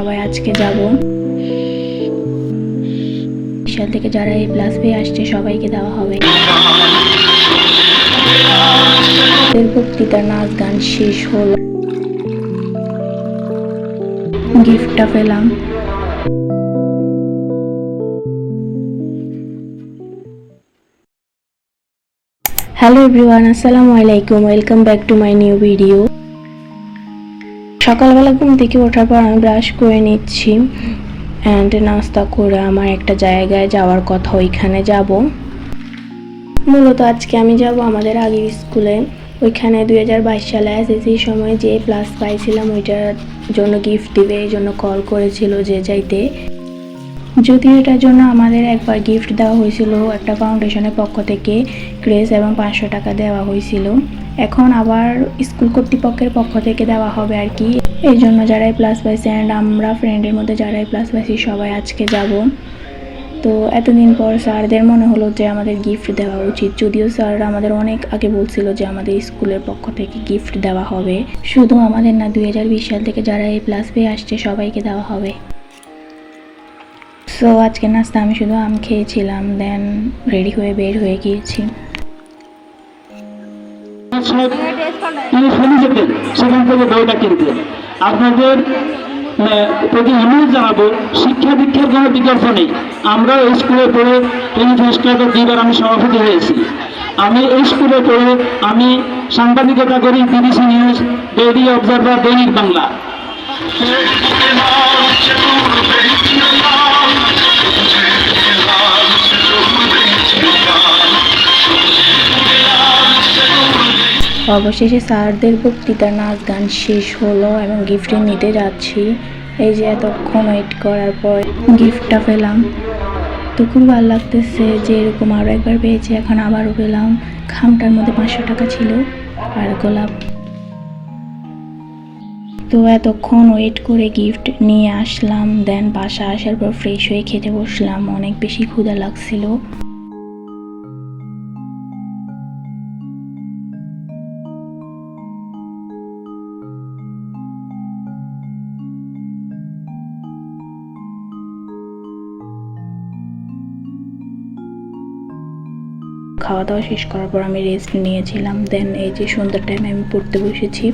সবাই আজকে যাব। বিশাল থেকে যারা এই প্লাস পেয়ে আসছে সবাইকে দেওয়া হবে। বক্তৃতা নাচ গান শেষ হলো, গিফটটা পেলাম। হ্যালো এভরিওয়ান, আসসালামু আলাইকুম, welcome back to my new video. সকালবেলা ঘুম থেকে ওঠার পর আমি ব্রাশ করে নিচ্ছি অ্যান্ড নাস্তা করে আমার একটা জায়গায় যাওয়ার কথা, ওইখানে যাব। মূলত আজকে আমি যাব আমাদের আগের স্কুলে। ওইখানে 2022 সালে এসএসসির সময় যে প্লাস পাইছিলাম ওইটার জন্য গিফট দিবে, এই জন্য কল করেছিল যে যাইতে। যদিও এটার জন্য আমাদের একবার গিফট দেওয়া হয়েছিল একটা ফাউন্ডেশনের পক্ষ থেকে, ক্রেস এবং 500 টাকা দেওয়া হয়েছিল। এখন আবার স্কুল কর্তৃপক্ষের পক্ষ থেকে দেওয়া হবে আর কি। এই জন্য যারাই প্লাস পাইছে অ্যান্ড আমরা ফ্রেন্ডের মধ্যে যারাই প্লাস পাইছি সবাই আজকে যাব। তো এতদিন পর স্যারদের মনে হলো যে আমাদের গিফট দেওয়া উচিত, যদিও স্যাররা আমাদের অনেক আগে বলছিল যে আমাদের স্কুলের পক্ষ থেকে গিফট দেওয়া হবে। শুধু আমাদের না, 2020 সাল থেকে যারা এই প্লাস পেয়ে আসছে সবাইকে দেওয়া হবে। সো আজকে নাস্তা আমি শুধু আম খেয়েছিলাম, দেন রেডি হয়ে বের হয়ে গিয়েছি। সেখান থেকে বইটা কিনতে আপনাদের প্রতি অনুরোধ জানাবো, শিক্ষা দীক্ষার কোনো বিকল্প নেই। আমরা এই স্কুলে পড়ে দুইবার আমি সভাপতি হয়েছি। আমি এই স্কুলে পড়ে আমি সাংবাদিকতা করি বিবিসি নিউজ, ডেইলি অবজারভার, দৈনিক বাংলা। অবশেষে স্যারদের বক্তৃতা নাচ গান শেষ হলো এবং গিফট নিতে যাচ্ছি। এই যে এতক্ষণ ওয়েট করার পর গিফটটা পেলাম, তো খুব ভালো লাগতেছে যে এরকম আরও একবার পেয়েছি, এখন আবারও পেলাম। খামটার মধ্যে 500 টাকা ছিল আর গোলাপ। তো এতক্ষণ ওয়েট করে গিফট নিয়ে আসলাম, দেন বাসা আসার পর ফ্রেশ হয়ে খেতে বসলাম। অনেক বেশি ক্ষুধা লাগছিল। খাওয়া দাওয়া শেষ করার পর আমি রেস্ট নিয়েছিলাম, দেন এই যে সন্ধ্যার টাইমে আমি পড়তে বসেছি।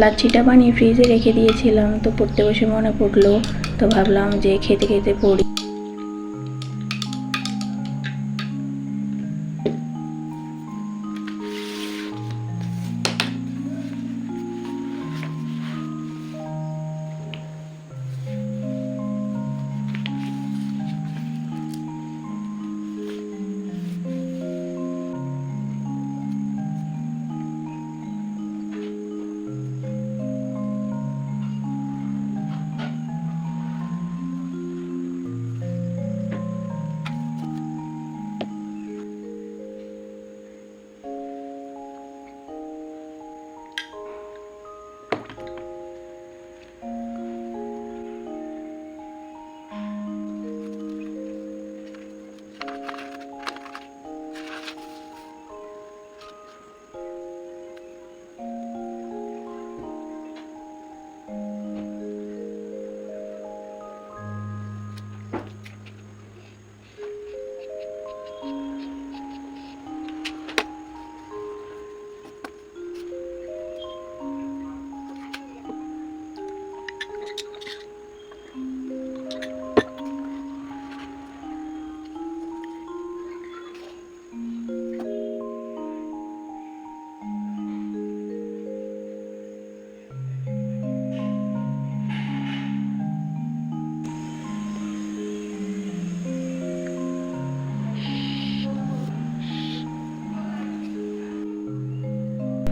লাচ্ছিটা বানিয়ে ফ্রিজে রেখে দিয়েছিলাম, তো পড়তে বসে মনে পড়লো, তো ভাবলাম যে খেতে খেতে পড়ি।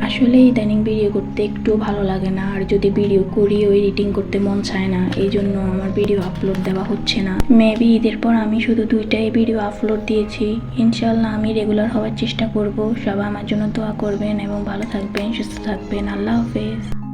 আসলে ইদানিং ভিডিও করতে একটু ভালো লাগে না, আর যদি ভিডিও করিও এডিটিং করতে মন চায় না, এই জন্য আমার ভিডিও আপলোড দেওয়া হচ্ছে না। মেবি ঈদের পর আমি শুধু 2টাই ভিডিও আপলোড দিয়েছি। ইনশাল্লাহ আমি রেগুলার হওয়ার চেষ্টা করব। সবাই আমার জন্য দোয়া করবেন এবং ভালো থাকবেন, সুস্থ থাকবেন। আল্লাহ হাফেজ।